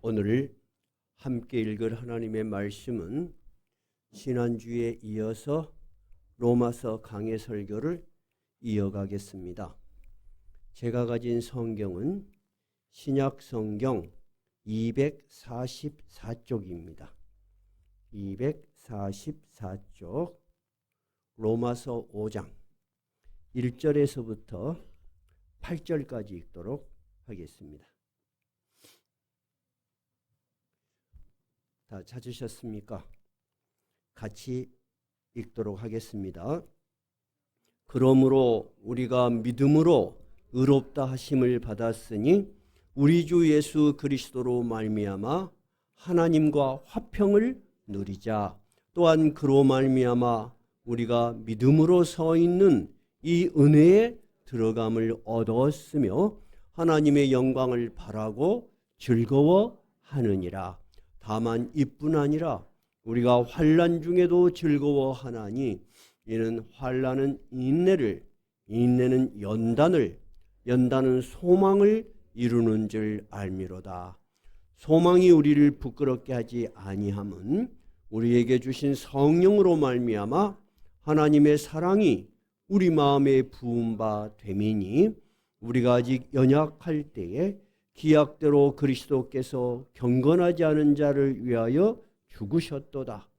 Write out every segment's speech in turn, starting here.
오늘 함께 읽을 하나님의 말씀은 지난주에 이어서 로마서 강해 설교를 이어가겠습니다. 제가 가진 성경은 신약 성경 244쪽입니다. 244쪽 로마서 5장 1절에서부터 8절까지 읽도록 하겠습니다. 다 찾으셨습니까? 같이 읽도록 하겠습니다. 그러므로 우리가 믿음으로 의롭다 하심을 받았으니 우리 주 예수 그리스도로 말미암아 하나님과 화평을 누리자. 또한 그로 말미암아 우리가 믿음으로 서 있는 이 은혜에 들어감을 얻었으며 하나님의 영광을 바라고 즐거워하느니라. 다만 이뿐 아니라 우리가 환난 중에도 즐거워하나니 이는 환난은 인내를, 인내는 연단을, 연단은 소망을 이루는 줄 알미로다. 소망이 우리를 부끄럽게 하지 아니함은 우리에게 주신 성령으로 말미암아 하나님의 사랑이 우리 마음에 부은 바 됨이니 우리가 아직 연약할 때에 기약대로 그리스도께서 경건하지 않은 자를 위하여 죽으셨도다.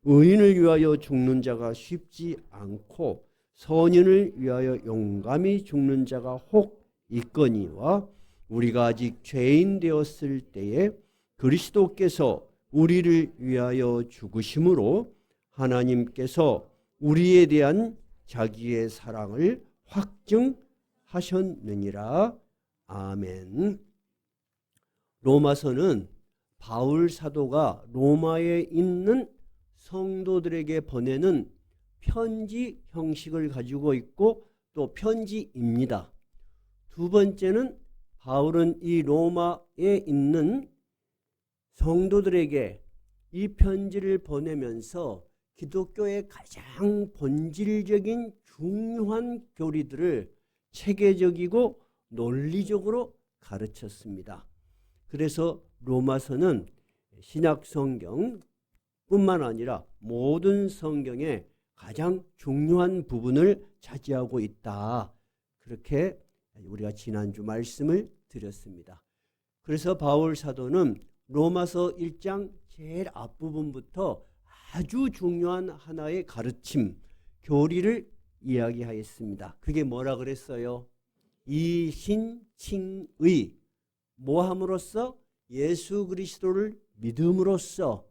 의인을 위하여 죽는 자가 쉽지 않고 선인을 위하여 용감히 죽는 자가 혹 있거니와 우리가 아직 죄인 되었을 때에 그리스도께서 우리를 위하여 죽으심으로 하나님께서 우리에 대한 자기의 사랑을 확증하셨느니라. 아멘. 로마서는 바울 사도가 로마에 있는 성도들에게 보내는 편지 형식을 가지고 있고 또 편지입니다. 두 번째는 바울은 이 로마에 있는 성도들에게 이 편지를 보내면서 기독교의 가장 본질적인 중요한 교리들을 체계적이고 논리적으로 가르쳤습니다. 그래서 로마서는 신약 성경뿐만 아니라 모든 성경의 가장 중요한 부분을 차지하고 있다. 그렇게 우리가 지난주 말씀을 드렸습니다. 그래서 바울 사도는 로마서 1장 제일 앞부분부터 아주 중요한 하나의 가르침, 교리를 이야기하였습니다. 그게 뭐라 그랬어요? 이신칭의, 뭐함으로써? 예수 그리스도를 믿음으로써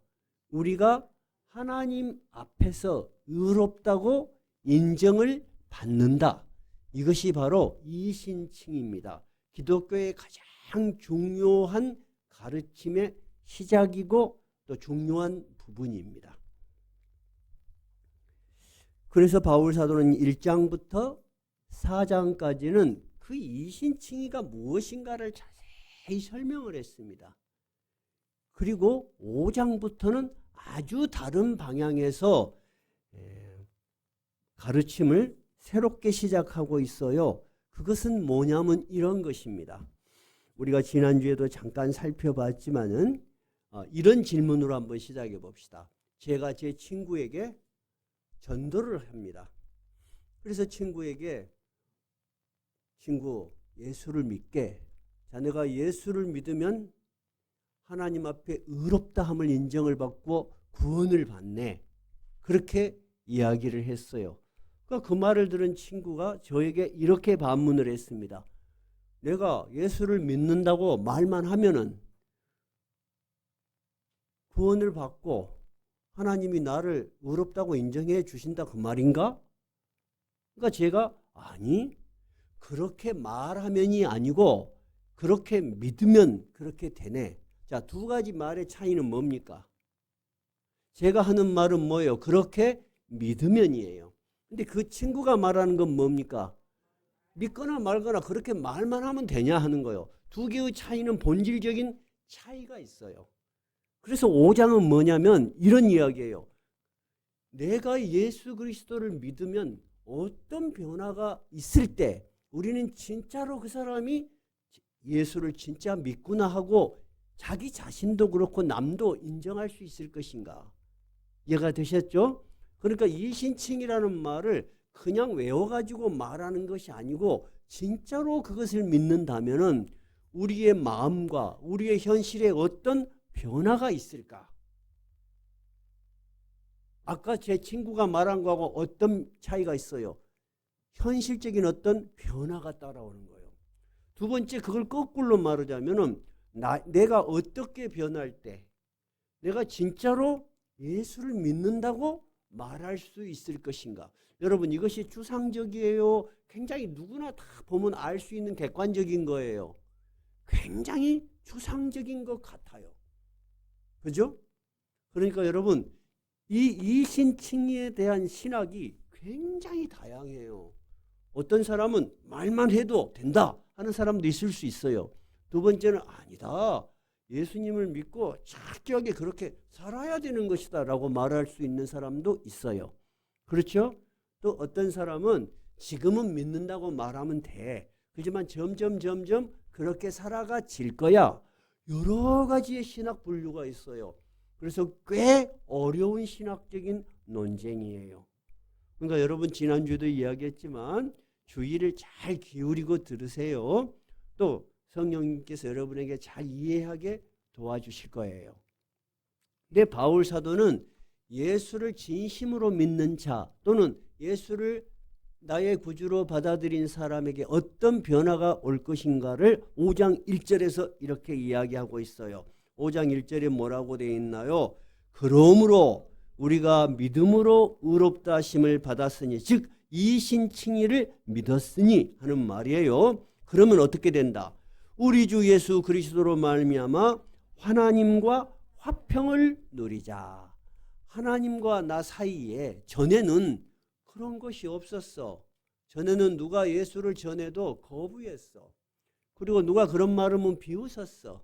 우리가 하나님 앞에서 의롭다고 인정을 받는다. 이것이 바로 이신칭입니다. 기독교의 가장 중요한 가르침의 시작이고 또 중요한 부분입니다. 그래서 바울 사도는 1장부터 4장까지는 그 이신칭의가 무엇인가를 자세히 설명을 했습니다. 그리고 5장부터는 아주 다른 방향에서 가르침을 새롭게 시작하고 있어요. 그것은 뭐냐면 이런 것입니다. 우리가 지난주에도 잠깐 살펴봤지만은 이런 질문으로 한번 시작해 봅시다. 제가 제 친구에게 전도를 합니다. 그래서 친구에게 친구 예수를 믿게. 자, 내가 예수를 믿으면 하나님 앞에 의롭다함을 인정을 받고 구원을 받네. 그렇게 이야기를 했어요. 그러니까 그 말을 들은 친구가 저에게 이렇게 반문을 했습니다. 내가 예수를 믿는다고 말만 하면은 구원을 받고 하나님이 나를 의롭다고 인정해 주신다 그 말인가? 그러니까 제가 아니 그렇게 말하면이 아니고 그렇게 믿으면 그렇게 되네. 자, 두 가지 말의 차이는 뭡니까? 제가 하는 말은 뭐예요? 그렇게 믿으면이에요. 근데 그 친구가 말하는 건 뭡니까? 믿거나 말거나 그렇게 말만 하면 되냐 하는 거예요. 두 개의 차이는 본질적인 차이가 있어요. 그래서 5장은 뭐냐면 이런 이야기예요. 내가 예수 그리스도를 믿으면 어떤 변화가 있을 때 우리는 진짜로 그 사람이 예수를 진짜 믿구나 하고 자기 자신도 그렇고 남도 인정할 수 있을 것인가? 이해가 되셨죠? 그러니까 이신칭이라는 말을 그냥 외워가지고 말하는 것이 아니고 진짜로 그것을 믿는다면은 우리의 마음과 우리의 현실에 어떤 변화가 있을까? 아까 제 친구가 말한 거하고 어떤 차이가 있어요? 현실적인 어떤 변화가 따라오는 거예요. 두 번째, 그걸 거꾸로 말하자면은 내가 어떻게 변할 때 내가 진짜로 예수를 믿는다고 말할 수 있을 것인가? 여러분, 이것이 추상적이에요? 굉장히 누구나 다 보면 알 수 있는 객관적인 거예요. 굉장히 추상적인 것 같아요. 그죠? 그러니까 여러분, 이 이신칭의에 대한 신학이 굉장히 다양해요. 어떤 사람은 말만 해도 된다 하는 사람도 있을 수 있어요. 두 번째는 아니다. 예수님을 믿고 철저하게 그렇게 살아야 되는 것이다 라고 말할 수 있는 사람도 있어요. 그렇죠? 또 어떤 사람은 지금은 믿는다고 말하면 돼. 그렇지만 점점 그렇게 살아가질 거야. 여러 가지의 신학 분류가 있어요. 그래서 꽤 어려운 신학적인 논쟁이에요. 그러니까 여러분, 지난주에도 이야기했지만 주의를 잘 기울이고 들으세요. 또 성령님께서 여러분에게 잘 이해하게 도와주실 거예요. 근데 바울 사도는 예수를 진심으로 믿는 자 또는 예수를 나의 구주로 받아들인 사람에게 어떤 변화가 올 것인가를 5장 1절에서 이렇게 이야기하고 있어요. 5장 1절에 뭐라고 되어 있나요? 그러므로 우리가 믿음으로 의롭다 하심을 받았으니, 즉 이신칭의를 믿었으니 하는 말이에요. 그러면 어떻게 된다? 우리 주 예수 그리스도로 말미암아 하나님과 화평을 누리자. 하나님과 나 사이에 전에는 그런 것이 없었어. 전에는 누가 예수를 전해도 거부했어. 그리고 누가 그런 말 하면 비웃었어.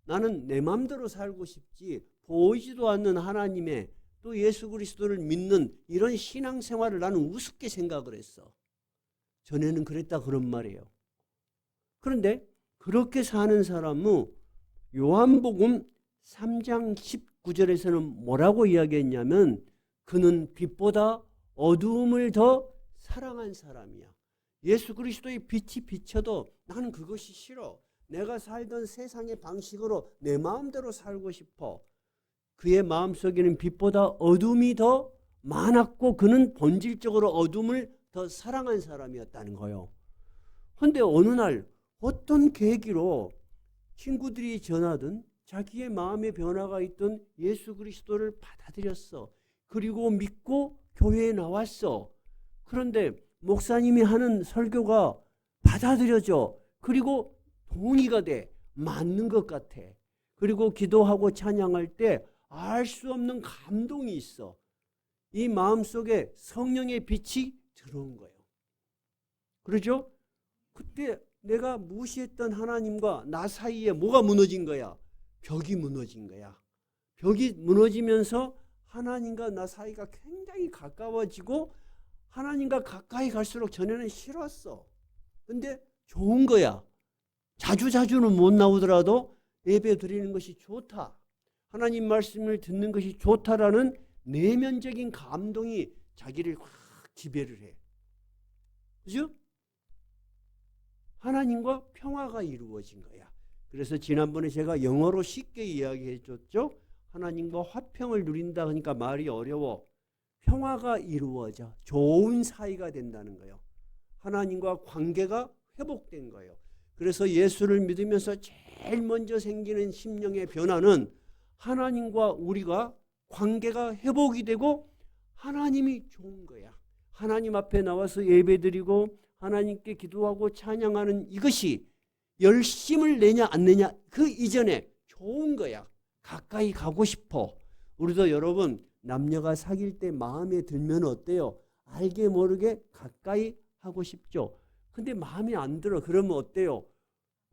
나는 내 마음대로 살고 싶지 보이지도 않는 하나님의 또 예수 그리스도를 믿는 이런 신앙생활을 나는 우습게 생각을 했어. 전에는 그랬다 그런 말이에요. 그런데 그렇게 사는 사람은 요한복음 3장 19절에서는 뭐라고 이야기했냐면 그는 빛보다 어두움을 더 사랑한 사람이야. 예수 그리스도의 빛이 비쳐도 나는 그것이 싫어. 내가 살던 세상의 방식으로 내 마음대로 살고 싶어. 그의 마음속에는 빛보다 어둠이 더 많았고 그는 본질적으로 어둠을 더 사랑한 사람이었다는 거예요. 그런데 어느 날 어떤 계기로 친구들이 전하던 자기의 마음의 변화가 있던 예수 그리스도를 받아들였어. 그리고 믿고 교회에 나왔어. 그런데 목사님이 하는 설교가 받아들여져. 그리고 동의가 돼. 맞는 것 같아. 그리고 기도하고 찬양할 때 알 수 없는 감동이 있어. 이 마음속에 성령의 빛이 들어온 거예요. 그렇죠? 그때 내가 무시했던 하나님과 나 사이에 뭐가 무너진 거야? 벽이 무너진 거야. 벽이 무너지면서 하나님과 나 사이가 굉장히 가까워지고 하나님과 가까이 갈수록 전에는 싫었어. 근데 좋은 거야. 자주는 못 나오더라도 예배 드리는 것이 좋다. 하나님 말씀을 듣는 것이 좋다라는 내면적인 감동이 자기를 확 지배를 해. 그죠? 하나님과 평화가 이루어진 거야. 그래서 지난번에 제가 영어로 쉽게 이야기해 줬죠. 하나님과 화평을 누린다 하니까 말이 어려워. 평화가 이루어져 좋은 사이가 된다는 거예요. 하나님과 관계가 회복된 거예요. 그래서 예수를 믿으면서 제일 먼저 생기는 심령의 변화는 하나님과 우리가 관계가 회복이 되고 하나님이 좋은 거야. 하나님 앞에 나와서 예배드리고 하나님께 기도하고 찬양하는 이것이 열심을 내냐 안 내냐 그 이전에 좋은 거야. 가까이 가고 싶어. 우리도 여러분 남녀가 사귈 때 마음에 들면 어때요? 알게 모르게 가까이 하고 싶죠. 근데 마음에 안 들어. 그러면 어때요?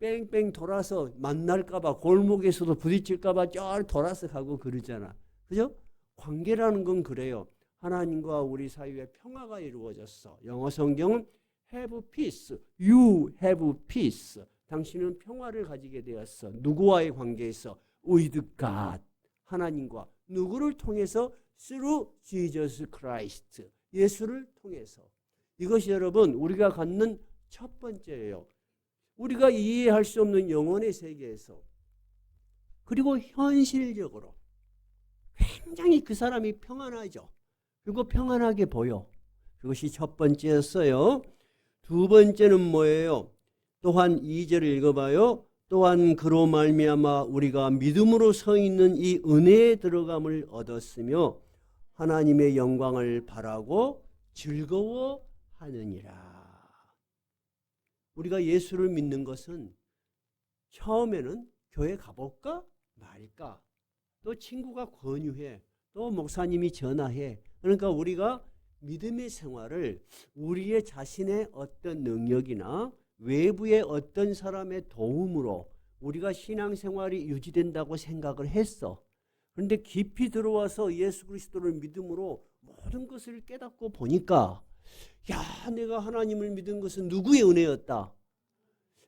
뺑뺑 돌아서 만날까봐 골목에서도 부딪힐까봐 쩔 돌아서 가고 그러잖아. 그죠? 관계라는 건 그래요. 하나님과 우리 사이에 평화가 이루어졌어. 영어 성경은 have peace, you have peace. 당신은 평화를 가지게 되었어. 누구와의 관계에서? with God, 하나님과. 누구를 통해서? through Jesus Christ, 예수를 통해서. 이것이 여러분 우리가 갖는 첫 번째예요. 우리가 이해할 수 없는 영혼의 세계에서, 그리고 현실적으로 굉장히 그 사람이 평안하죠. 그리고 평안하게 보여. 그것이 첫 번째였어요. 두 번째는 뭐예요? 또한 2절을 읽어봐요. 또한 그로 말미암아 우리가 믿음으로 서 있는 이 은혜에 들어감을 얻었으며 하나님의 영광을 바라고 즐거워하느니라. 우리가 예수를 믿는 것은 처음에는 교회 가볼까 말까, 또 친구가 권유해, 또 목사님이 전화해. 그러니까 우리가 믿음의 생활을 우리의 자신의 어떤 능력이나 외부의 어떤 사람의 도움으로 우리가 신앙생활이 유지된다고 생각을 했어. 그런데 깊이 들어와서 예수 그리스도를 믿음으로 모든 것을 깨닫고 보니까, 야, 내가 하나님을 믿은 것은 누구의 은혜였다.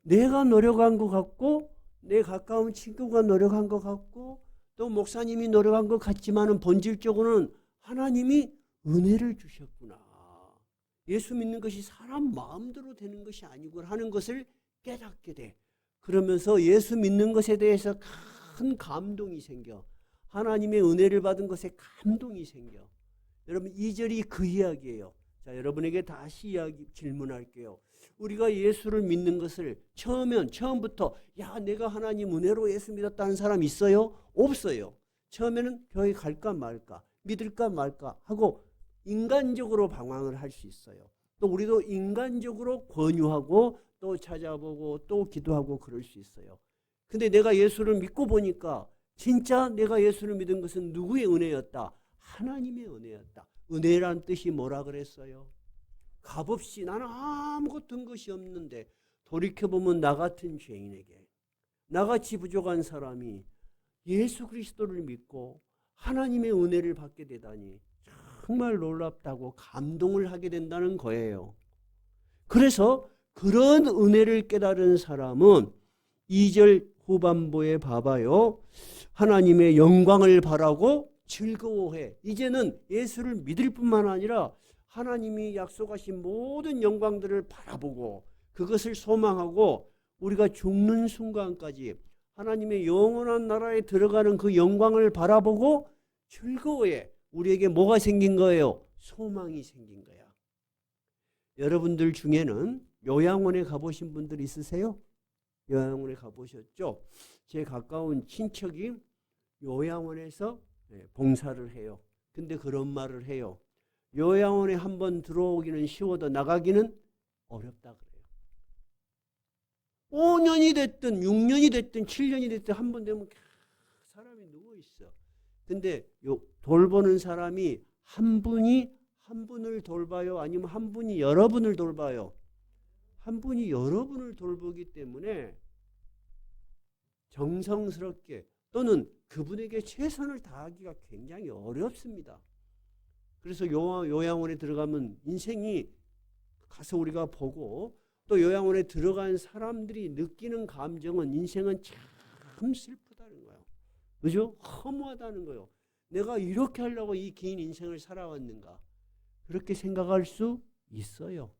내가 노력한 것 같고, 내 가까운 친구가 노력한 것 같고, 또 목사님이 노력한 것 같지만은 본질적으로는 하나님이 은혜를 주셨구나. 예수 믿는 것이 사람 마음대로 되는 것이 아니고 하는 것을 깨닫게 돼. 그러면서 예수 믿는 것에 대해서 큰 감동이 생겨. 하나님의 은혜를 받은 것에 감동이 생겨. 여러분 2절이 그 이야기예요. 자, 여러분에게 다시 질문할게요. 우리가 예수를 믿는 것을 처음부터 야, 내가 하나님 은혜로 예수 믿었다는 사람 있어요? 없어요. 처음에는 교회 갈까 말까, 믿을까 말까 하고 인간적으로 방황을 할 수 있어요. 또 우리도 인간적으로 권유하고 또 찾아보고 또 기도하고 그럴 수 있어요. 근데 내가 예수를 믿고 보니까 진짜 내가 예수를 믿은 것은 누구의 은혜였다? 하나님의 은혜였다. 은혜란 뜻이 뭐라 그랬어요? 값없이, 나는 아무것도 든 것이 없는데 돌이켜보면 나 같은 죄인에게, 나같이 부족한 사람이 예수 그리스도를 믿고 하나님의 은혜를 받게 되다니 정말 놀랍다고 감동을 하게 된다는 거예요. 그래서 그런 은혜를 깨달은 사람은 2절 후반부에 봐봐요. 하나님의 영광을 바라고 즐거워해. 이제는 예수를 믿을 뿐만 아니라 하나님이 약속하신 모든 영광들을 바라보고 그것을 소망하고 우리가 죽는 순간까지 하나님의 영원한 나라에 들어가는 그 영광을 바라보고 즐거워해. 우리에게 뭐가 생긴 거예요? 소망이 생긴 거야. 여러분들 중에는 요양원에 가보신 분들 있으세요? 요양원에 가보셨죠? 제 가까운 친척이 요양원에서 봉사를 해요. 근데 그런 말을 해요. 요양원에 한번 들어오기는 쉬워도 나가기는 어렵다 그래요. 5년이 됐든 6년이 됐든 7년이 됐든 한 번 되면 사람이 누워있어. 근데 돌보는 사람이 한 분이 한 분을 돌봐요? 아니면 한 분이 여러분을 돌봐요? 한 분이 여러분을 돌보기 때문에 정성스럽게 또는 그분에게 최선을 다하기가 굉장히 어렵습니다. 그래서 요양원에 들어가면 인생이 가서 우리가 보고 또 요양원에 들어간 사람들이 느끼는 감정은 인생은 참 슬프다는 거예요. 그죠? 허무하다는 거예요. 내가 이렇게 하려고 이 긴 인생을 살아왔는가? 그렇게 생각할 수 있어요.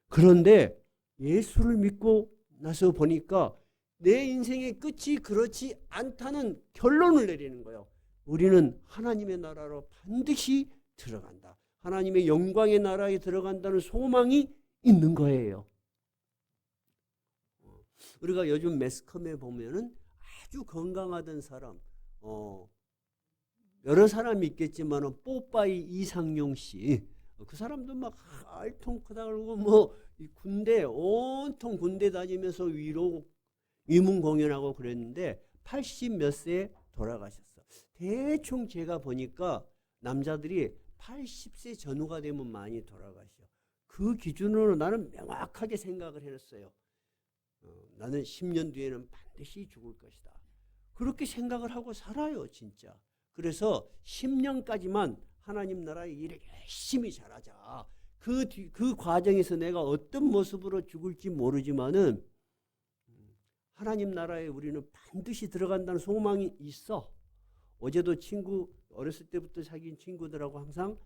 그런데 예수를 믿고 나서 보니까 내 인생의 끝이 그렇지 않다는 결론을 내리는 거예요. 우리는 하나님의 나라로 반드시 들어간다. 하나님의 영광의 나라에 들어간다는 소망이 있는 거예요. 우리가 요즘 매스컴에 보면은 아주 건강하던 사람, 여러 사람이 있겠지만 뽀빠이 이상용 씨, 그 사람도 막 알통크다 그러고 뭐 군대 온통 군대 다니면서 위문 공연하고 그랬는데 80 몇 세에 돌아가셨어. 대충 제가 보니까 남자들이 80세 전후가 되면 많이 돌아가셔. 그 기준으로 나는 명확하게 생각을 해놨어요. 나는 10년 뒤에는 반드시 죽을 것이다. 그렇게 생각을 하고 살아요, 진짜. 그래서 10년까지만 하나님 나라의 일을 열심히 잘하자. 그 과정에서 내가 어떤 모습으로 죽을지 모르지만은 하나님 나라에 우리는 반드시 들어간다는 소망이 있어. 어제도 어렸을 때부터 사귄 친구들하고 항상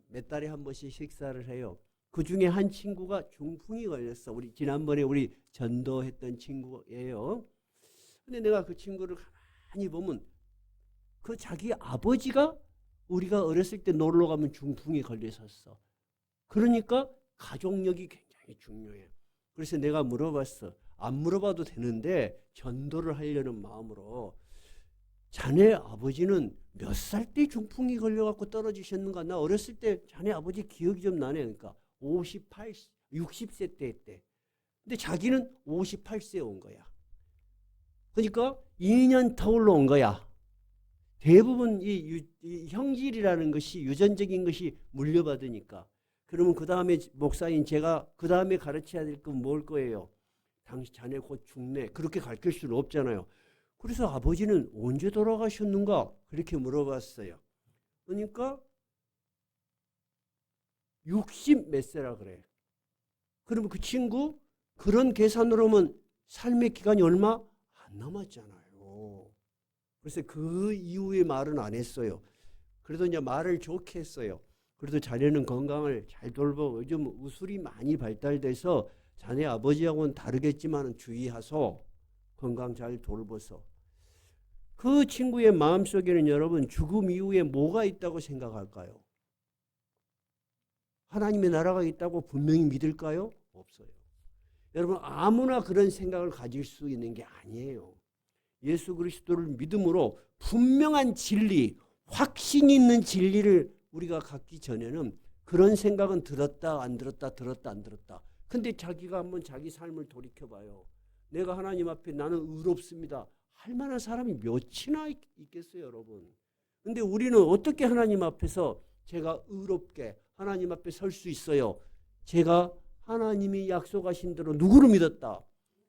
몇 달에 한 번씩 식사를 해요. 그 중에 한 친구가 중풍이 걸렸어. 지난번에 우리 전도했던 친구예요. 근데 내가 그 친구를 가만히 보면 그 자기 아버지가 우리가 어렸을 때 놀러 가면 중풍이 걸렸었어. 그러니까 가족력이 굉장히 중요해. 그래서 내가 물어봤어. 안 물어봐도 되는데 전도를 하려는 마음으로 자네 아버지는 몇 살 때 중풍이 걸려갖고 떨어지셨는가? 나 어렸을 때 자네 아버지 기억이 좀 나네. 그러니까 58, 60세 때 했대. 근데 자기는 58세에 온 거야. 그러니까 2년 터울로 온 거야. 대부분 이 형질이라는 것이 유전적인 것이 물려받으니까. 그러면 그 다음에 목사인 제가 그 다음에 가르쳐야 될 건 뭘 거예요? 당신 자네 곧 죽네. 그렇게 가르칠 수는 없잖아요. 그래서 아버지는 언제 돌아가셨는가? 그렇게 물어봤어요. 그러니까 60 몇 세라 그래. 그러면 그 친구 그런 계산으로 하면 삶의 기간이 얼마 안 남았잖아요. 그래서 그 이후에 말은 안 했어요. 그래도 이제 말을 좋게 했어요. 그래도 자네는 건강을 잘 돌보고 요즘 의술이 많이 발달돼서 자네 아버지하고는 다르겠지만 주의하소. 건강 잘 돌보소. 그 친구의 마음속에는 여러분 죽음 이후에 뭐가 있다고 생각할까요? 하나님의 나라가 있다고 분명히 믿을까요? 없어요. 여러분 아무나 그런 생각을 가질 수 있는 게 아니에요. 예수 그리스도를 믿음으로 분명한 진리, 확신 있는 진리를 우리가 갖기 전에는 그런 생각은 들었다 안 들었다 들었다 안 들었다. 근데 자기가 한번 자기 삶을 돌이켜봐요. 내가 하나님 앞에 나는 의롭습니다. 할 만한 사람이 몇이나 있겠어요, 여러분. 근데 우리는 어떻게 하나님 앞에서 제가 의롭게 하나님 앞에 설 수 있어요? 제가 하나님이 약속하신 대로 누구를 믿었다?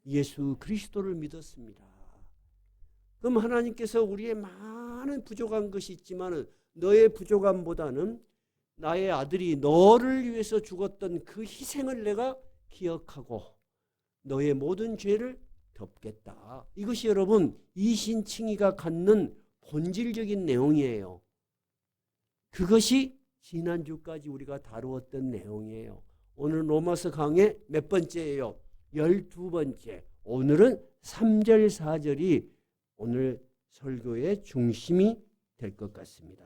예수 그리스도를 믿었습니다. 그럼 하나님께서 우리의 많은 부족한 것이 있지만 너의 부족함보다는 나의 아들이 너를 위해서 죽었던 그 희생을 내가 기억하고 너의 모든 죄를 덮겠다. 이것이 여러분 이신칭의가 갖는 본질적인 내용이에요. 그것이 지난주까지 우리가 다루었던 내용이에요. 오늘 로마서 강의 몇 번째예요? 12번째. 오늘은 3절 4절이 오늘 설교의 중심이 될 것 같습니다.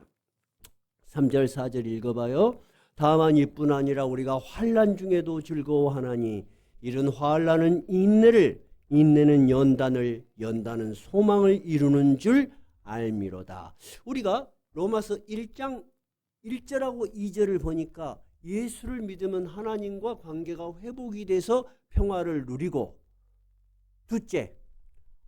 3절 4절 읽어봐요. 다만 이뿐 아니라 우리가 환난 중에도 즐거워하나니 이런 환난은 인내를, 인내는 연단을, 연단은 소망을 이루는 줄 알미로다. 우리가 로마서 1장 1절하고 2절을 보니까 예수를 믿으면 하나님과 관계가 회복이 돼서 평화를 누리고, 둘째,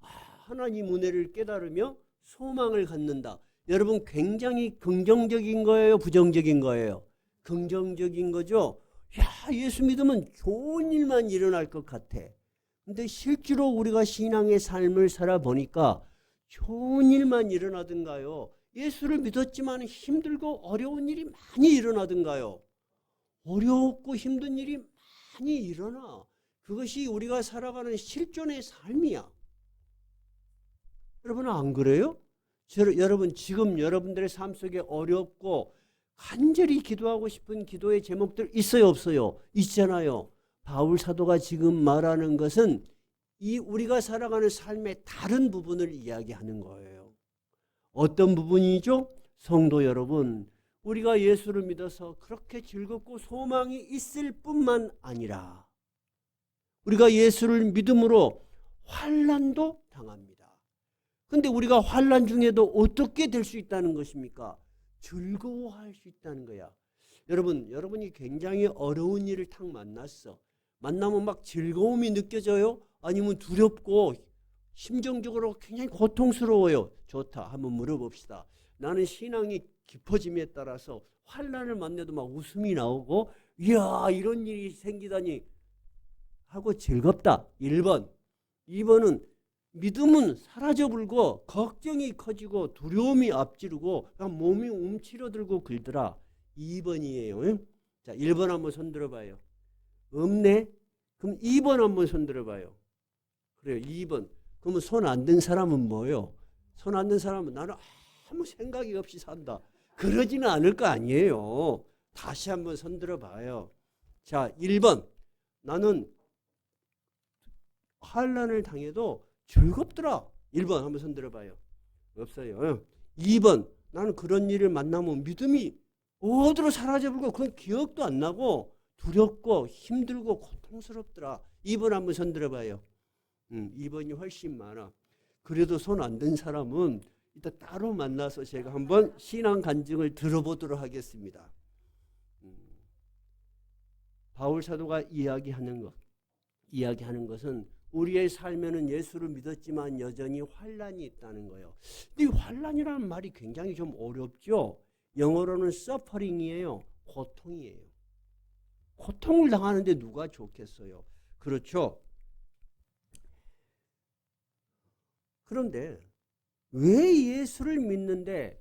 하나님 은혜를 깨달으며 소망을 갖는다. 여러분 굉장히 긍정적인 거예요? 부정적인 거예요? 긍정적인 거죠. 야, 예수 믿으면 좋은 일만 일어날 것 같아. 근데 실제로 우리가 신앙의 삶을 살아보니까 좋은 일만 일어나든가요? 예수를 믿었지만 힘들고 어려운 일이 많이 일어나든가요? 어렵고 힘든 일이 많이 일어나. 그것이 우리가 살아가는 실존의 삶이야. 여러분 안 그래요? 여러분 지금 여러분들의 삶 속에 어렵고 간절히 기도하고 싶은 기도의 제목들 있어요 없어요? 있잖아요. 바울 사도가 지금 말하는 것은 이 우리가 살아가는 삶의 다른 부분을 이야기하는 거예요. 어떤 부분이죠? 성도 여러분, 우리가 예수를 믿어서 그렇게 즐겁고 소망이 있을 뿐만 아니라 우리가 예수를 믿음으로 환난도 당합니다. 근데 우리가 환난 중에도 어떻게 될 수 있다는 것입니까? 즐거워할 수 있다는 거야. 여러분이 굉장히 어려운 일을 탁 만났어. 만나면 막 즐거움이 느껴져요? 아니면 두렵고 심정적으로 굉장히 고통스러워요? 좋다. 한번 물어봅시다. 나는 신앙이 깊어짐에 따라서 환난을 만나도 막 웃음이 나오고 이야 이런 일이 생기다니 하고 즐겁다. 1번. 2번은 믿음은 사라져버리고 걱정이 커지고 두려움이 앞지르고 몸이 움츠러들고 긁더라. 2번이에요. 자, 1번 한번 손들어봐요. 없네? 그럼 2번 한번 손들어봐요. 그래요. 2번. 그러면 손 안 든 사람은 뭐예요? 손 안 든 사람은 나는 아무 생각이 없이 산다. 그러지는 않을 거 아니에요. 다시 한번 손 들어봐요. 자, 1번. 나는 환난을 당해도 즐겁더라. 1번 한번 손 들어봐요. 없어요. 2번. 나는 그런 일을 만나면 믿음이 어디로 사라져버리고 그건 기억도 안 나고 두렵고 힘들고 고통스럽더라. 2번 한번 손 들어봐요. 2번이 훨씬 많아. 그래도 손 안 든 사람은 이따 따로 만나서 제가 한번 신앙 간증을 들어보도록 하겠습니다. 바울 사도가 이야기하는 것은 우리의 삶에는 예수를 믿었지만 여전히 환난이 있다는 거예요. 근데 이 환난이라는 말이 굉장히 좀 어렵죠. 영어로는 suffering이에요. 고통이에요. 고통을 당하는데 누가 좋겠어요? 그렇죠. 그런데 왜 예수를 믿는데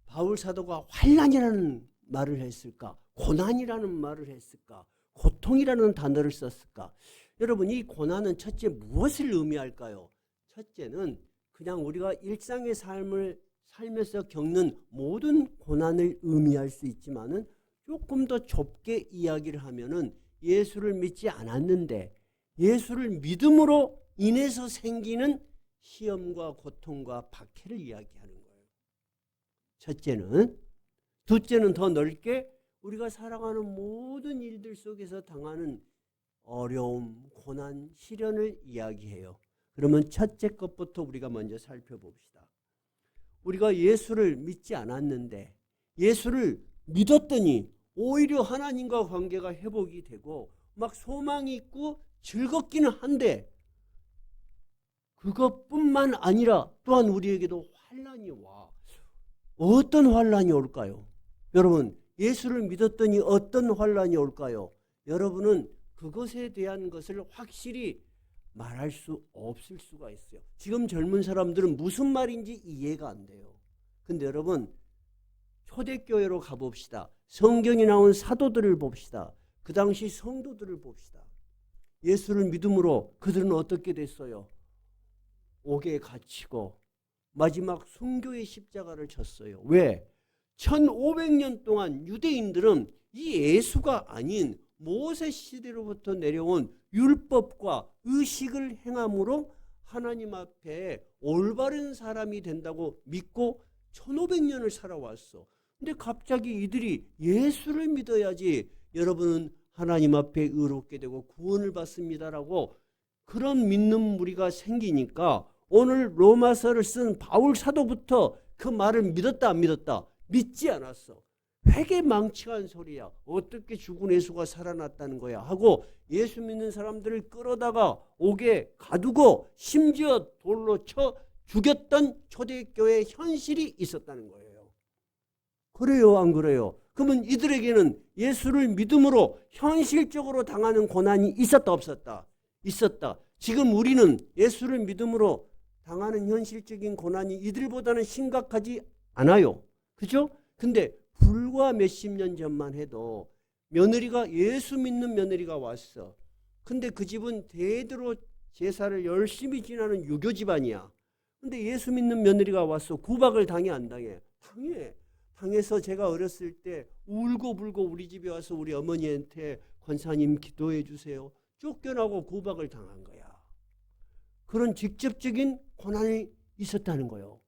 바울 사도가 환난이라는 말을 했을까? 고난이라는 말을 했을까? 고통이라는 단어를 썼을까? 여러분, 이 고난은 첫째 무엇을 의미할까요? 첫째는 그냥 우리가 일상의 삶을 살면서 겪는 모든 고난을 의미할 수 있지만은 조금 더 좁게 이야기를 하면은 예수를 믿지 않았는데 예수를 믿음으로 인해서 생기는 시험과 고통과 박해를 이야기하는 거예요. 첫째는. 둘째는 더 넓게 우리가 살아가는 모든 일들 속에서 당하는 어려움, 고난, 시련을 이야기해요. 그러면 첫째 것부터 우리가 먼저 살펴봅시다. 우리가 예수를 믿지 않았는데 예수를 믿었더니 오히려 하나님과 관계가 회복이 되고 막 소망이 있고 즐겁기는 한데 그것뿐만 아니라 또한 우리에게도 환난이 와. 어떤 환난이 올까요? 여러분, 예수를 믿었더니 어떤 환난이 올까요? 여러분은 그것에 대한 것을 확실히 말할 수 없을 수가 있어요. 지금 젊은 사람들은 무슨 말인지 이해가 안 돼요. 근데 여러분, 초대교회로 가봅시다. 성경에 나온 사도들을 봅시다. 그 당시 성도들을 봅시다. 예수를 믿음으로 그들은 어떻게 됐어요? 옥에 갇히고 마지막 순교의 십자가를 졌어요. 왜? 1500년 동안 유대인들은 이 예수가 아닌 모세 시대로부터 내려온 율법과 의식을 행함으로 하나님 앞에 올바른 사람이 된다고 믿고 1500년을 살아왔어. 근데 갑자기 이들이 예수를 믿어야지 여러분은 하나님 앞에 의롭게 되고 구원을 받습니다라고 그런 믿는 무리가 생기니까 오늘 로마서를 쓴 바울 사도부터 그 말을 믿었다 안 믿었다? 믿지 않았어. 회개망측한 소리야. 어떻게 죽은 예수가 살아났다는 거야 하고 예수 믿는 사람들을 끌어다가 옥에 가두고 심지어 돌로 쳐 죽였던 초대교회의 현실이 있었다는 거예요. 그래요, 안 그래요? 그러면 이들에게는 예수를 믿음으로 현실적으로 당하는 고난이 있었다 없었다? 있었다. 지금 우리는 예수를 믿음으로 당하는 현실적인 고난이 이들보다는 심각하지 않아요. 그죠? 근데 불과 몇십 년 전만 해도 며느리가 예수 믿는 며느리가 왔어. 근데 그 집은 대대로 제사를 열심히 지내는 유교 집안이야. 근데 예수 믿는 며느리가 왔어. 구박을 당해 안 당해? 당해. 당해서 제가 어렸을 때 울고불고 우리 집에 와서 우리 어머니한테 권사님 기도해 주세요. 쫓겨나고 구박을 당한 거야. 그런 직접적인 고난이 있었다는 거예요.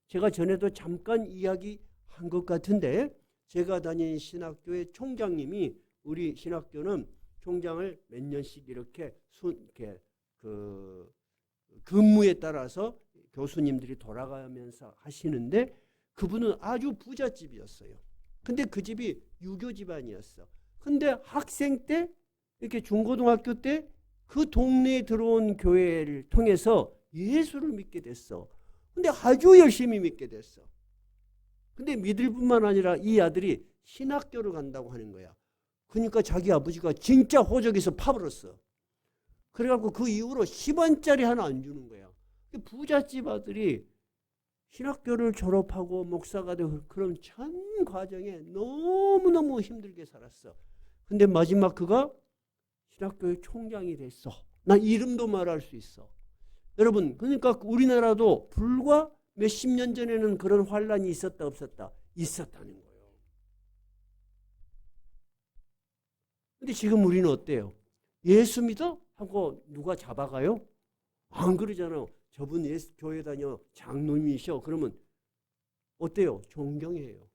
제가 전에도 잠깐 이야기한 것 같은데 제가 다닌 신학교의 총장님이 우리 신학교는 총장을 몇 년씩 이렇게 근무에 따라서 교수님들이 돌아가면서 하시는데 그분은 아주 부잣집이었어요. 근데 그 집이 유교 집안이었어. 근데 학생 때 이렇게 중고등학교 때 그 동네에 들어온 교회를 통해서 예수를 믿게 됐어. 근데 아주 열심히 믿게 됐어. 근데 믿을 뿐만 아니라 이 아들이 신학교를 간다고 하는 거야. 그러니까 자기 아버지가 진짜 호적에서 파버렸어. 그래갖고 그 이후로 10원짜리 하나 안 주는 거야. 부잣집 아들이 신학교를 졸업하고 목사가 되고 그런 전 과정에 너무너무 힘들게 살았어. 근데 마지막 그가 신학교의 총장이 됐어. 나 이름도 말할 수 있어. 여러분, 그러니까 우리나라도 불과 몇십 년 전에는 그런 환란이 있었다 없었다? 있었다는 거예요. 근데 지금 우리는 어때요? 예수 믿어? 하고 누가 잡아가요? 안 그러잖아요. 저분 예수 교회 다녀 장로님이셔. 그러면 어때요? 존경해요.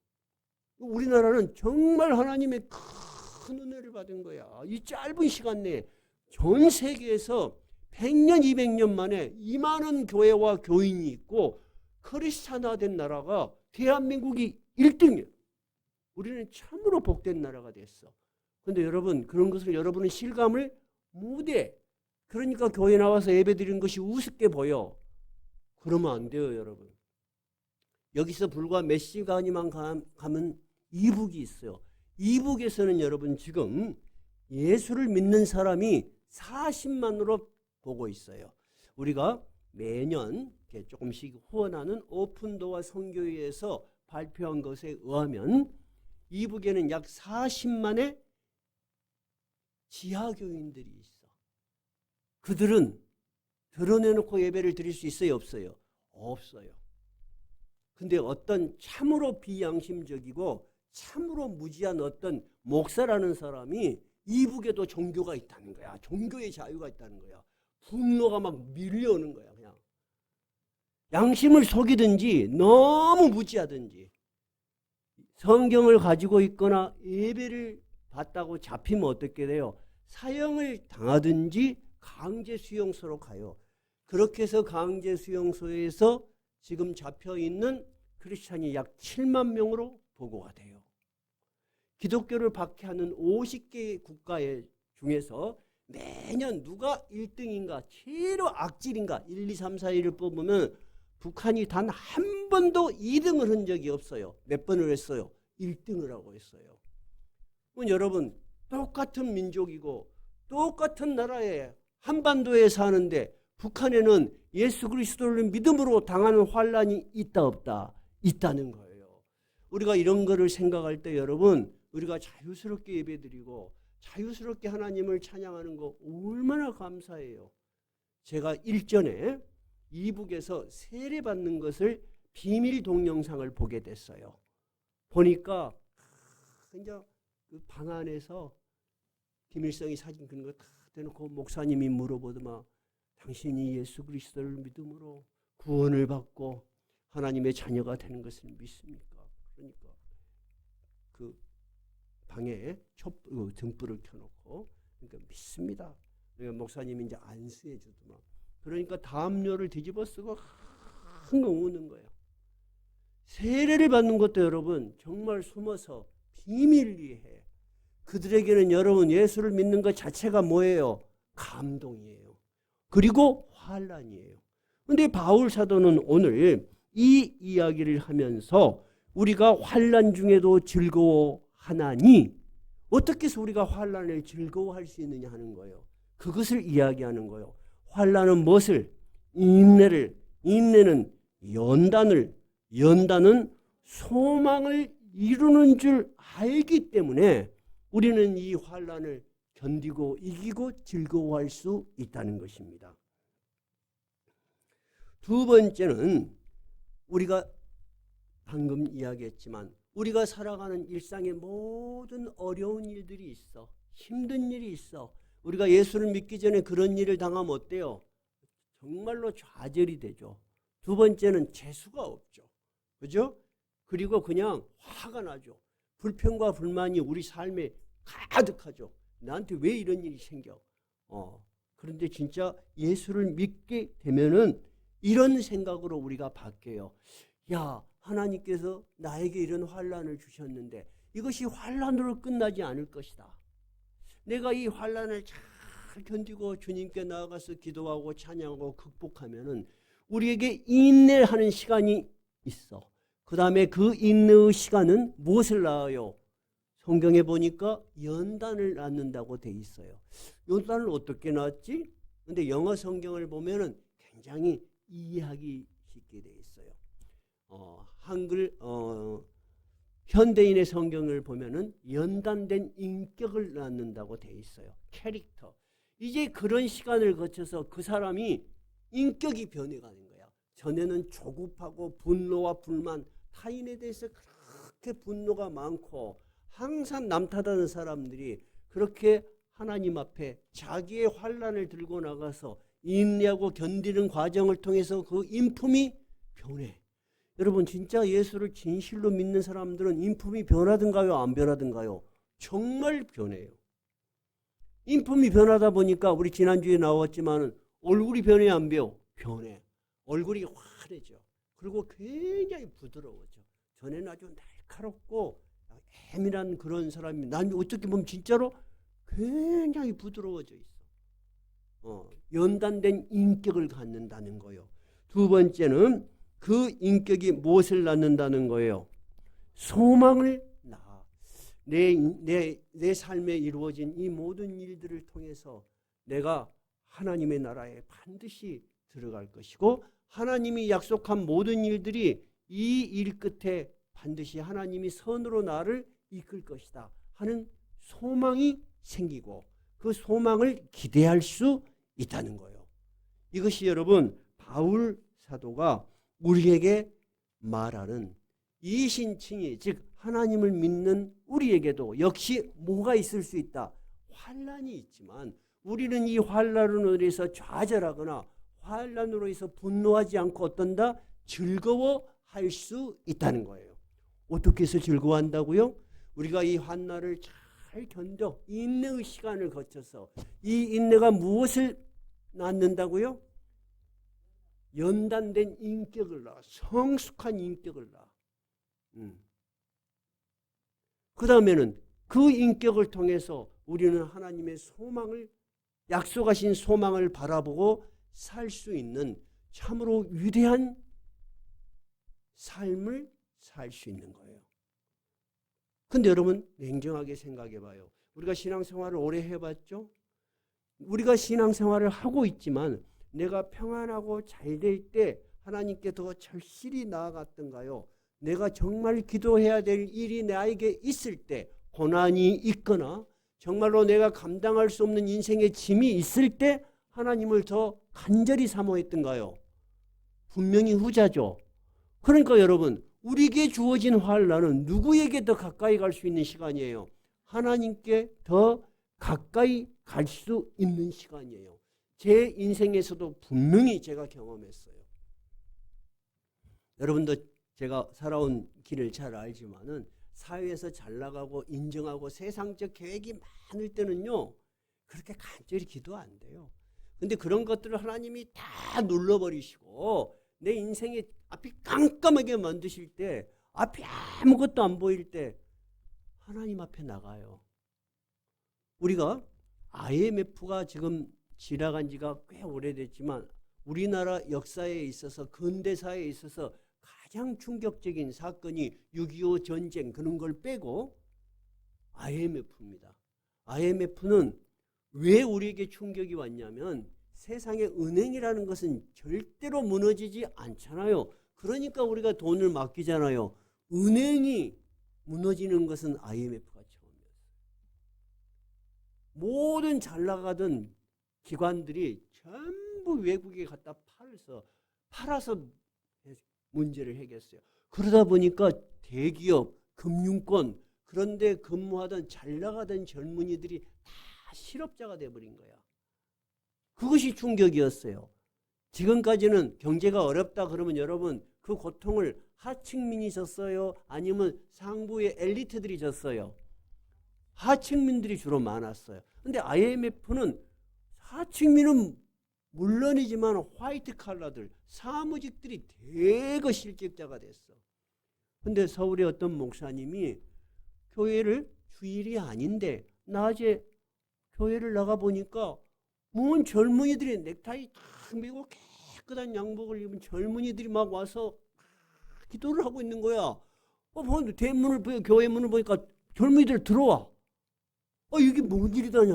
우리나라는 정말 하나님의 큰 은혜를 받은 거야. 이 짧은 시간 내에 전 세계에서 100년, 200년 만에 이 많은 교회와 교인이 있고 크리스찬화된 나라가 대한민국이 1등이에요. 우리는 참으로 복된 나라가 됐어. 그런데 여러분, 그런 것을 여러분은 실감을 못해. 그러니까 교회 나와서 예배 드리는 것이 우습게 보여. 그러면 안 돼요, 여러분. 여기서 불과 몇 시간이만 가면 이북이 있어요. 이북에서는 여러분 지금 예수를 믿는 사람이 40만으로 보고 있어요. 우리가 매년 조금씩 후원하는 오픈도어 선교회에서 발표한 것에 의하면 이북에는 약 40만의 지하교인들이 있어. 그들은 드러내놓고 예배를 드릴 수 있어요, 없어요? 없어요. 근데 어떤 참으로 비양심적이고 참으로 무지한 어떤 목사라는 사람이 이북에도 종교가 있다는 거야. 종교의 자유가 있다는 거야. 분노가 막 밀려오는 거야. 그냥 양심을 속이든지 너무 무지하든지 성경을 가지고 있거나 예배를 받다고 잡히면 어떻게 돼요? 사형을 당하든지 강제 수용소로 가요. 그렇게 해서 강제 수용소에서 지금 잡혀있는 크리스찬이 약 7만 명으로 보고가 돼요. 기독교를 박해하는 50개 국가 중에서 매년 누가 1등인가, 제일 악질인가 1, 2, 3, 4, 1을 뽑으면 북한이 단 한 번도 2등을 한 적이 없어요. 몇 번을 했어요? 1등을 하고 했어요. 여러분, 똑같은 민족이고 똑같은 나라에 한반도에 사는데 북한에는 예수 그리스도를 믿음으로 당하는 환란이 있다 없다? 있다는 거예요. 우리가 이런 거를 생각할 때 여러분, 우리가 자유스럽게 예배드리고 자유스럽게 하나님을 찬양하는 거 얼마나 감사해요. 제가 일전에 이북에서 세례받는 것을 비밀 동영상을 보게 됐어요. 보니까 이제 그 방 안에서 김일성이 사진 그런 거 다 대놓고 목사님이 물어보더만 당신이 예수 그리스도를 믿음으로 구원을 받고 하나님의 자녀가 되는 것을 믿습니까? 그러니까 그 방에 등불을 켜놓고 그러니까 믿습니다. 그러니까 목사님이 이제 안수해 주더만. 그러니까 담요를 뒤집어 쓰고 흥흥 우는 거예요. 세례를 받는 것도 여러분 정말 숨어서 비밀리에 해. 그들에게는 여러분 예수를 믿는 것 자체가 뭐예요? 감동이에요. 그리고 환란이에요. 그런데 바울 사도는 오늘 이 이야기를 하면서 우리가 환란 중에도 즐거워하나니 어떻게 해서 우리가 환란을 즐거워할 수 있느냐 하는 거예요. 그것을 이야기하는 거예요. 환란은 무엇을? 인내를, 인내는 연단을, 연단은 소망을 이루는 줄 알기 때문에 우리는 이 환란을 견디고 이기고 즐거워할 수 있다는 것입니다. 두 번째는 우리가 방금 이야기했지만 우리가 살아가는 일상의 모든 어려운 일들이 있어. 힘든 일이 있어. 우리가 예수를 믿기 전에 그런 일을 당하면 어때요? 정말로 좌절이 되죠. 두 번째는 재수가 없죠. 그죠? 그리고 그냥 화가 나죠. 불평과 불만이 우리 삶에 가득하죠. 나한테 왜 이런 일이 생겨? 그런데 진짜 예수를 믿게 되면은 이런 생각으로 우리가 바뀌어요. 야, 하나님께서 나에게 이런 환란을 주셨는데 이것이 환란으로 끝나지 않을 것이다. 내가 이 환란을 잘 견디고 주님께 나아가서 기도하고 찬양하고 극복하면은 우리에게 인내하는 시간이 있어. 그 다음에 그 인내의 시간은 무엇을 낳아요? 성경에 보니까 연단을 낳는다고 돼 있어요. 연단을 어떻게 낳았지? 근데 영어 성경을 보면은 굉장히 이해하기 쉽게 돼 있어요. 한글 현대인의 성경을 보면은 연단된 인격을 낳는다고 돼 있어요. 캐릭터. 이제 그런 시간을 거쳐서 그 사람이 인격이 변해가는 거야. 전에는 조급하고 분노와 불만, 타인에 대해서 그렇게 분노가 많고 항상 남 탓하는 사람들이 그렇게 하나님 앞에 자기의 환난을 들고 나가서 인내하고 견디는 과정을 통해서 그 인품이 변해. 여러분 진짜 예수를 진실로 믿는 사람들은 인품이 변하든가요? 안 변하든가요? 정말 변해요. 인품이 변하다 보니까 우리 지난주에 나왔지만 얼굴이 변해 안 변해. 얼굴이 환해져. 그리고 굉장히 부드러워져. 전에는 아주 날카롭고 예민한 그런 사람이 난 어떻게 보면 진짜로 굉장히 부드러워져 있어. 연단된 인격을 갖는다는 거예요. 두 번째는 그 인격이 무엇을 낳는다는 거예요? 소망을 낳아. 내 삶에 이루어진 이 모든 일들을 통해서 내가 하나님의 나라에 반드시 들어갈 것이고 하나님이 약속한 모든 일들이 이 일 끝에 반드시 하나님이 선으로 나를 이끌 것이다 하는 소망이 생기고 그 소망을 기대할 수 있다는 거예요. 이것이 여러분 바울 사도가 우리에게 말하는 이신칭의 즉 하나님을 믿는 우리에게도 역시 뭐가 있을 수 있다. 환난이 있지만 우리는 이 환난으로 인해서 좌절하거나 환난으로 인해서 분노하지 않고 어떤다? 즐거워할 수 있다는 거예요. 어떻게 해서 즐거워한다고요? 우리가 이 환난을 잘 견뎌 인내의 시간을 거쳐서 이 인내가 무엇을 낳는다고요? 연단된 인격을 낳아. 성숙한 인격을 낳아. 그 다음에는 그 인격을 통해서 우리는 하나님의 소망을 약속하신 소망을 바라보고 살 수 있는 참으로 위대한 삶을 살 수 있는 거예요. 근데 여러분 냉정하게 생각해 봐요. 우리가 신앙생활을 오래 해봤죠? 우리가 신앙생활을 하고 있지만 내가 평안하고 잘 될 때 하나님께 더 절실히 나아갔던가요? 내가 정말 기도해야 될 일이 나에게 있을 때 고난이 있거나 정말로 내가 감당할 수 없는 인생의 짐이 있을 때 하나님을 더 간절히 사모했던가요? 분명히 후자죠. 그러니까 여러분 우리에게 주어진 환난은 누구에게 더 가까이 갈 수 있는 시간이에요? 하나님께 더 가까이 갈 수 있는 시간이에요. 제 인생에서도 분명히 제가 경험했어요. 여러분도 제가 살아온 길을 잘 알지만은 사회에서 잘 나가고 인정하고 세상적 계획이 많을 때는요 그렇게 간절히 기도 안 돼요. 근데 그런 것들을 하나님이 다 눌러버리시고 내 인생의 앞이 깜깜하게 만드실 때 앞이 아무것도 안 보일 때 하나님 앞에 나가요. 우리가 IMF가 지금 지나간 지가 꽤 오래됐지만 우리나라 역사에 있어서 근대사에 있어서 가장 충격적인 사건이 6.25 전쟁 그런 걸 빼고 IMF입니다. IMF는 왜 우리에게 충격이 왔냐면 세상의 은행이라는 것은 절대로 무너지지 않잖아요. 그러니까 우리가 돈을 맡기잖아요. 은행이 무너지는 것은 IMF가 처음이었어요. 모든 잘 나가던 기관들이 전부 외국에 갖다 팔아서 문제를 해결했어요. 그러다 보니까 대기업, 금융권 그런데 근무하던 잘 나가던 젊은이들이 다 실업자가 돼버린 거야. 그것이 충격이었어요. 지금까지는 경제가 어렵다 그러면 여러분 그 고통을 하층민이 졌어요? 아니면 상부의 엘리트들이 졌어요? 하층민들이 주로 많았어요. 근데 IMF는 하층민은 물론이지만 화이트 칼라들, 사무직들이 대거 실직자가 됐어. 근데 서울의 어떤 목사님이 교회를 주일이 아닌데 낮에 교회를 나가보니까 뭔 젊은이들이 넥타이 탁 메고 깨끗한 양복을 입은 젊은이들이 막 와서 기도를 하고 있는 거야. 대문을 보여 교회 문을 보니까 젊은이들 들어와. 이게 뭔 일이다냐.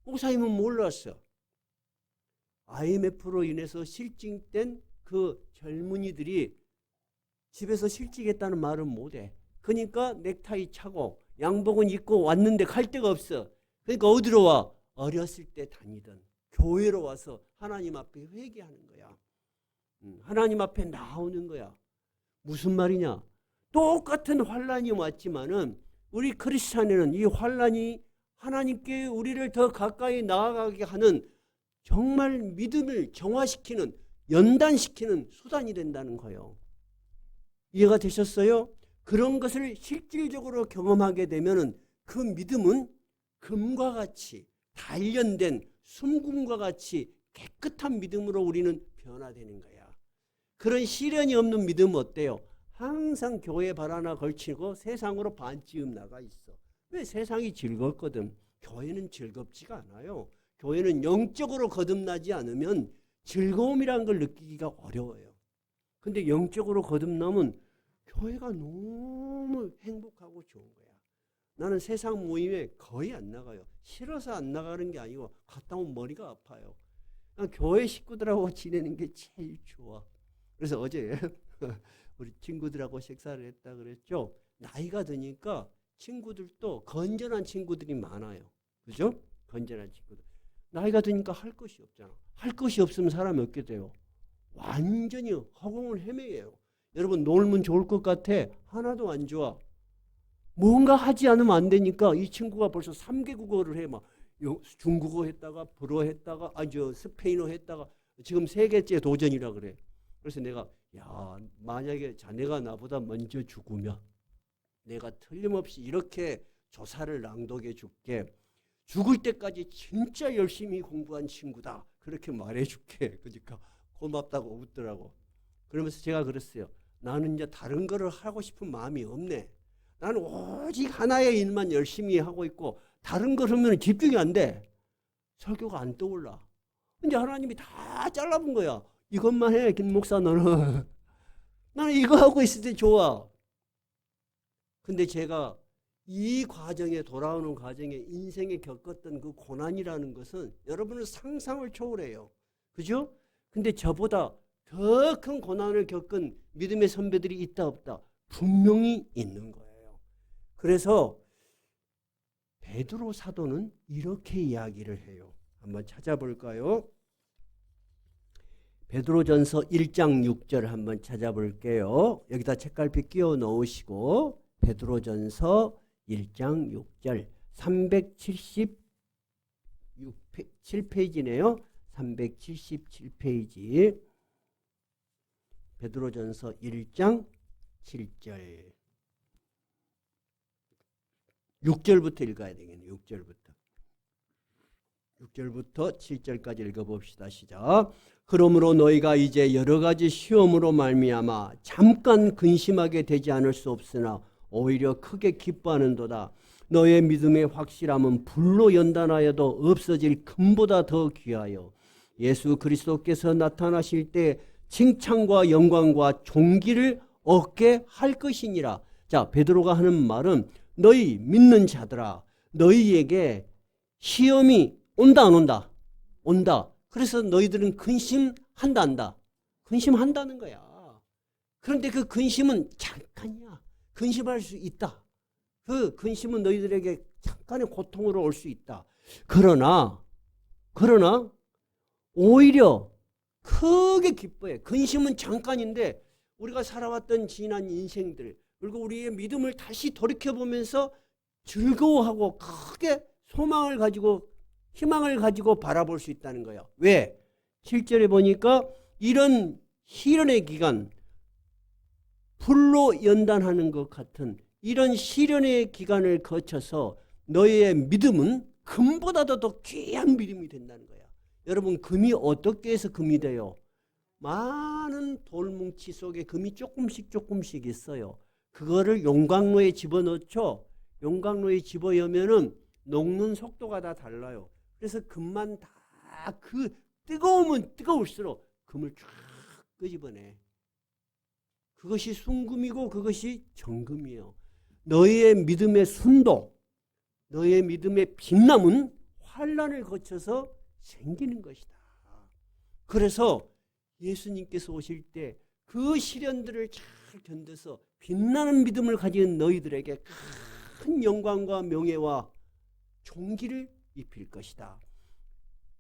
목사님은 몰랐어. IMF로 인해서 실직된 그 젊은이들이 집에서 실직했다는 말은 못해. 그러니까 넥타이 차고 양복은 입고 왔는데 갈 데가 없어. 그러니까 어디로 와? 어렸을 때 다니던 교회로 와서 하나님 앞에 회개하는 거야. 하나님 앞에 나오는 거야. 무슨 말이냐? 똑같은 환란이 왔지만은 우리 크리스찬에는 이 환란이 하나님께 우리를 더 가까이 나아가게 하는 정말 믿음을 정화시키는, 연단시키는 수단이 된다는 거예요. 이해가 되셨어요? 그런 것을 실질적으로 경험하게 되면은 그 믿음은 금과 같이 단련된 순금과 같이 깨끗한 믿음으로 우리는 변화되는 거야. 그런 시련이 없는 믿음은 어때요? 항상 교회 발 하나 걸치고 세상으로 반쯤 나가 있어. 왜? 세상이 즐겁거든. 교회는 즐겁지가 않아요. 교회는 영적으로 거듭나지 않으면 즐거움이라는 걸 느끼기가 어려워요. 근데 영적으로 거듭나면 교회가 너무 행복하고 좋은 거야. 나는 세상 모임에 거의 안 나가요. 싫어서 안 나가는 게 아니고 갔다 오면 머리가 아파요. 교회 식구들하고 지내는 게 제일 좋아. 그래서 어제 우리 친구들하고 식사를 했다 그랬죠. 나이가 드니까 친구들도 건전한 친구들이 많아요. 그죠? 건전한 친구들. 나이가 드니까 할 것이 없잖아. 할 것이 없으면 사람이 어떻게 돼요? 완전히 허공을 헤매요. 여러분 놀면 좋을 것 같아. 하나도 안 좋아. 뭔가 하지 않으면 안 되니까 이 친구가 벌써 3개 국어를 해. 막 중국어 했다가 불어 했다가 스페인어 했다가 지금 3개째 도전이라 그래. 그래서 내가 만약에 자네가 나보다 먼저 죽으면 내가 틀림없이 이렇게 조사를 낭독해 줄게. 죽을 때까지 진짜 열심히 공부한 친구다. 그렇게 말해 줄게. 그러니까 고맙다고 웃더라고. 그러면서 제가 그랬어요. 나는 이제 다른 거를 하고 싶은 마음이 없네. 나는 오직 하나의 일만 열심히 하고 있고 다른 거 하면 집중이 안 돼. 설교가 안 떠올라. 이제 하나님이 다 잘라본 거야. 이것만 해, 김 목사 너는. 나는 이거 하고 있을 때 좋아. 근데 제가 이 과정에 돌아오는 과정에 인생에 겪었던 그 고난이라는 것은 여러분은 상상을 초월해요. 그죠? 근데 저보다 더 큰 고난을 겪은 믿음의 선배들이 있다 없다? 분명히 있는 거예요. 그래서 베드로 사도는 이렇게 이야기를 해요. 한번 찾아볼까요? 베드로전서 1장 6절 한번 찾아볼게요. 여기다 책갈피 끼워 넣으시고 베드로전서 1장 6절 377페이지네요. 377페이지 베드로전서 1장 7절 6절부터 읽어야 되겠네요. 6절부터 7절까지 읽어봅시다. 시작. 그러므로 너희가 이제 여러 가지 시험으로 말미암아 잠깐 근심하게 되지 않을 수 없으나 오히려 크게 기뻐하는도다. 너의 믿음의 확실함은 불로 연단하여도 없어질 금보다 더 귀하여 예수 그리스도께서 나타나실 때 칭찬과 영광과 존귀를 얻게 할 것이니라. 자, 베드로가 하는 말은 너희 믿는 자들아, 너희에게 시험이 온다 안 온다? 온다. 그래서 너희들은 근심한다 안다? 근심한다는 거야. 그런데 그 근심은 잠깐이야. 근심할 수 있다. 그 근심은 너희들에게 잠깐의 고통으로 올 수 있다. 그러나 오히려 크게 기뻐해. 근심은 잠깐인데 우리가 살아왔던 지난 인생들 그리고 우리의 믿음을 다시 돌이켜보면서 즐거워하고 크게 소망을 가지고 희망을 가지고 바라볼 수 있다는 거예요. 왜? 7절에 보니까 이런 시련의 기간, 불로 연단하는 것 같은 이런 시련의 기간을 거쳐서 너희의 믿음은 금보다도 더 귀한 믿음이 된다는 거야. 여러분, 금이 어떻게 해서 금이 돼요? 많은 돌뭉치 속에 금이 조금씩 있어요. 그거를 용광로에 집어넣죠. 용광로에 집어넣으면은 녹는 속도가 다 달라요. 그래서 금만 다 그 뜨거우면 뜨거울수록 금을 쫙 끄집어내. 그것이 순금이고 그것이 정금이에요. 너희의 믿음의 순도, 너희의 믿음의 빛남은 환란을 거쳐서 생기는 것이다. 그래서 예수님께서 오실 때 그 시련들을 잘 견뎌서 빛나는 믿음을 가진 너희들에게 큰 영광과 명예와 존귀를 입힐 것이다.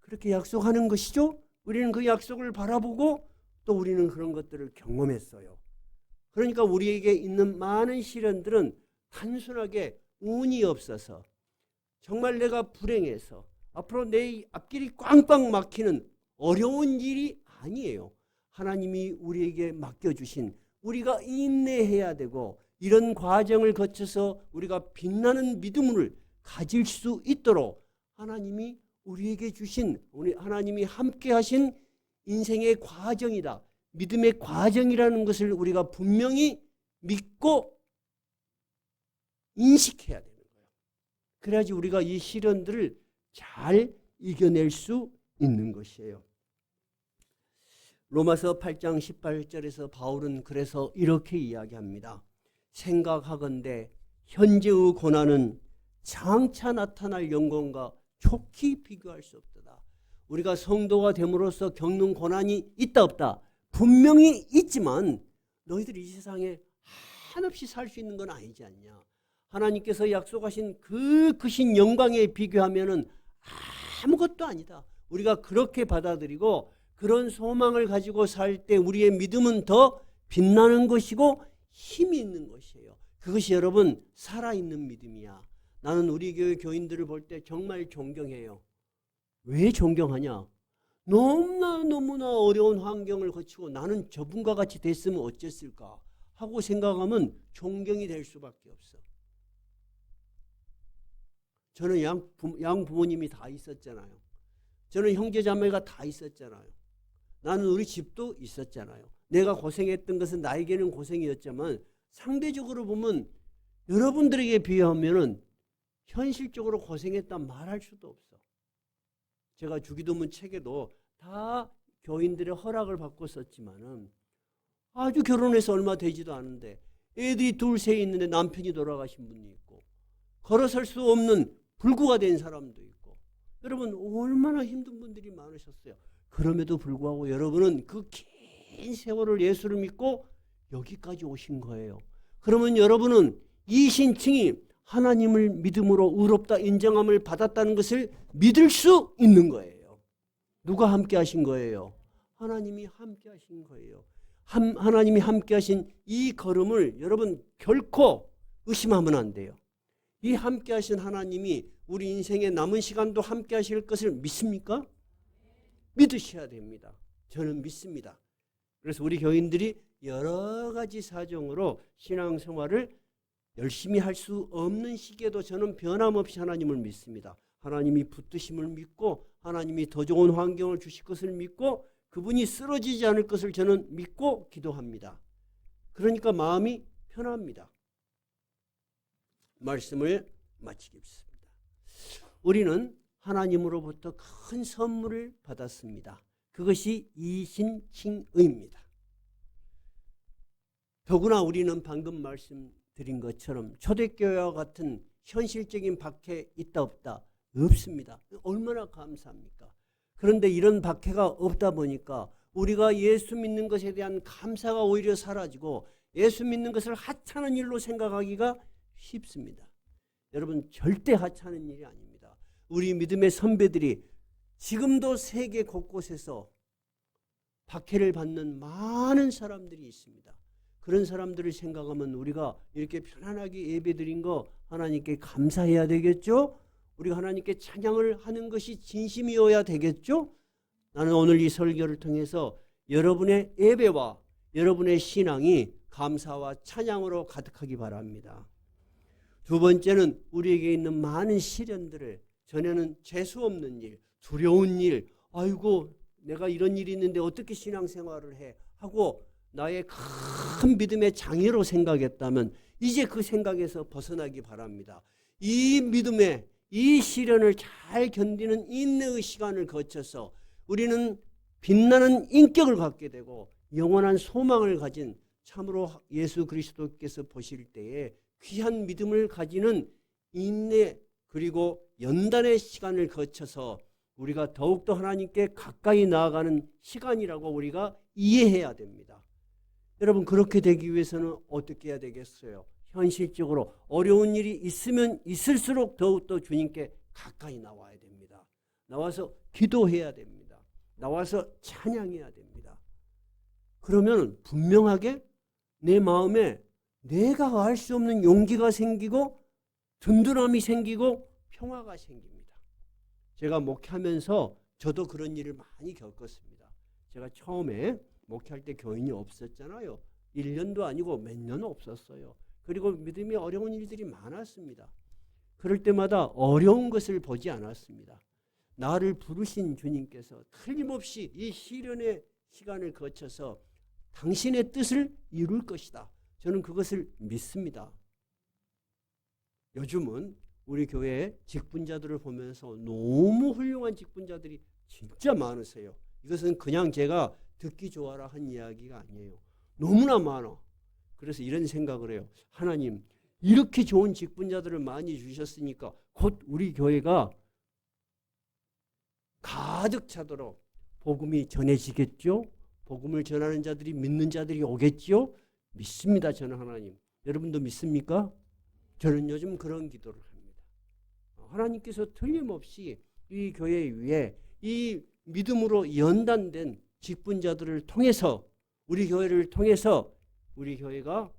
그렇게 약속하는 것이죠. 우리는 그 약속을 바라보고 또 우리는 그런 것들을 경험했어요. 그러니까 우리에게 있는 많은 시련들은 단순하게 운이 없어서 정말 내가 불행해서 앞으로 내 앞길이 꽝꽝 막히는 어려운 일이 아니에요. 하나님이 우리에게 맡겨주신 우리가 인내해야 되고 이런 과정을 거쳐서 우리가 빛나는 믿음을 가질 수 있도록 하나님이 우리에게 주신 우리 하나님이 함께 하신 인생의 과정이다. 믿음의 과정이라는 것을 우리가 분명히 믿고 인식해야 되는 거예요. 그래야지 우리가 이 시련들을 잘 이겨낼 수 있는 것이에요. 로마서 8장 18절에서 바울은 그래서 이렇게 이야기합니다. 생각하건대 현재의 고난은 장차 나타날 영광과 촉히 비교할 수 없다. 우리가 성도가 됨으로써 겪는 고난이 있다 없다? 분명히 있지만 너희들이 이 세상에 한없이 살 수 있는 건 아니지 않냐. 하나님께서 약속하신 그 크신 영광에 비교하면은 아무것도 아니다. 우리가 그렇게 받아들이고 그런 소망을 가지고 살 때 우리의 믿음은 더 빛나는 것이고 힘이 있는 것이에요. 그것이 여러분 살아있는 믿음이야. 나는 우리 교회 교인들을 볼 때 정말 존경해요. 왜 존경하냐? 너무나 어려운 환경을 거치고 나는 저분과 같이 됐으면 어땠을까 하고 생각하면 존경이 될 수밖에 없어. 저는 양 부모님이 다 있었잖아요. 저는 형제 자매가 다 있었잖아요. 나는 우리 집도 있었잖아요. 내가 고생했던 것은 나에게는 고생이었지만 상대적으로 보면 여러분들에게 비하면은 현실적으로 고생했다 말할 수도 없어. 제가 주기도문 책에도 다 교인들의 허락을 받고 썼지만은 아주 결혼해서 얼마 되지도 않은데 애들이 둘, 셋 있는데 남편이 돌아가신 분이 있고 걸어설 수 없는 불구가 된 사람도 있고 여러분 얼마나 힘든 분들이 많으셨어요. 그럼에도 불구하고 여러분은 그 긴 세월을 예수를 믿고 여기까지 오신 거예요. 그러면 여러분은 이 신칭이 하나님을 믿음으로 의롭다 인정함을 받았다는 것을 믿을 수 있는 거예요. 누가 함께 하신 거예요? 하나님이 함께 하신 거예요. 하나님이 함께 하신 이 걸음을 여러분 결코 의심하면 안 돼요. 이 함께 하신 하나님이 우리 인생의 남은 시간도 함께 하실 것을 믿습니까? 믿으셔야 됩니다. 저는 믿습니다. 그래서 우리 교인들이 여러 가지 사정으로 신앙생활을 열심히 할 수 없는 시기에도 저는 변함없이 하나님을 믿습니다. 하나님이 붙드심을 믿고 하나님이 더 좋은 환경을 주실 것을 믿고 그분이 쓰러지지 않을 것을 저는 믿고 기도합니다. 그러니까 마음이 편합니다. 말씀을 마치겠습니다. 우리는 하나님으로부터 큰 선물을 받았습니다. 그것이 이신칭의입니다. 더구나 우리는 방금 말씀드린 것처럼 초대교회와 같은 현실적인 박해 있다 없다? 없습니다. 얼마나 감사합니까? 그런데 이런 박해가 없다 보니까 우리가 예수 믿는 것에 대한 감사가 오히려 사라지고 예수 믿는 것을 하찮은 일로 생각하기가 쉽습니다. 여러분 절대 하찮은 일이 아닙니다. 우리 믿음의 선배들이 지금도 세계 곳곳에서 박해를 받는 많은 사람들이 있습니다. 그런 사람들을 생각하면 우리가 이렇게 편안하게 예배드린 거 하나님께 감사해야 되겠죠? 우리가 하나님께 찬양을 하는 것이 진심이어야 되겠죠? 나는 오늘 이 설교를 통해서 여러분의 예배와 여러분의 신앙이 감사와 찬양으로 가득하기 바랍니다. 두 번째는 우리에게 있는 많은 시련들을 전에는 재수 없는 일, 두려운 일, 아이고 내가 이런 일이 있는데 어떻게 신앙생활을 해 하고 나의 큰 믿음의 장애로 생각했다면 이제 그 생각에서 벗어나기 바랍니다. 이 믿음의 이 시련을 잘 견디는 인내의 시간을 거쳐서 우리는 빛나는 인격을 갖게 되고 영원한 소망을 가진 참으로 예수 그리스도께서 보실 때에 귀한 믿음을 가지는 인내 그리고 연단의 시간을 거쳐서 우리가 더욱더 하나님께 가까이 나아가는 시간이라고 우리가 이해해야 됩니다. 여러분 그렇게 되기 위해서는 어떻게 해야 되겠어요? 현실적으로 어려운 일이 있으면 있을수록 더욱더 주님께 가까이 나와야 됩니다. 나와서 기도해야 됩니다. 나와서 찬양해야 됩니다. 그러면 분명하게 내 마음에 내가 알 수 없는 용기가 생기고 든든함이 생기고 평화가 생깁니다. 제가 목회하면서 저도 그런 일을 많이 겪었습니다. 제가 처음에 목회할 때 교인이 없었잖아요. 1년도 아니고 몇 년 없었어요. 그리고 믿음이 어려운 일들이 많았습니다. 그럴 때마다 어려운 것을 보지 않았습니다. 나를 부르신 주님께서 틀림없이 이 시련의 시간을 거쳐서 당신의 뜻을 이룰 것이다. 저는 그것을 믿습니다. 요즘은 우리 교회의 직분자들을 보면서 너무 훌륭한 직분자들이 진짜 많으세요. 이것은 그냥 제가 듣기 좋아라 한 이야기가 아니에요. 너무나 많아. 그래서 이런 생각을 해요. 하나님, 이렇게 좋은 직분자들을 많이 주셨으니까 곧 우리 교회가 가득 차도록 복음이 전해지겠죠? 복음을 전하는 자들이 믿는 자들이 오겠죠? 믿습니다. 저는 하나님. 여러분도 믿습니까? 저는 요즘 그런 기도를 합니다. 하나님께서 틀림없이 이 교회 위에 이 믿음으로 연단된 직분자들을 통해서 우리 교회를 통해서 우리 교회가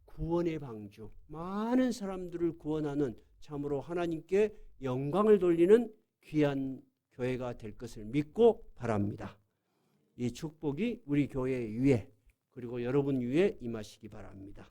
구원의 방주, 많은 사람들을 구원하는 참으로 하나님께 영광을 돌리는 귀한 교회가 될 것을 믿고 바랍니다. 이 축복이 우리 교회 위에 그리고 여러분 위에 임하시기 바랍니다.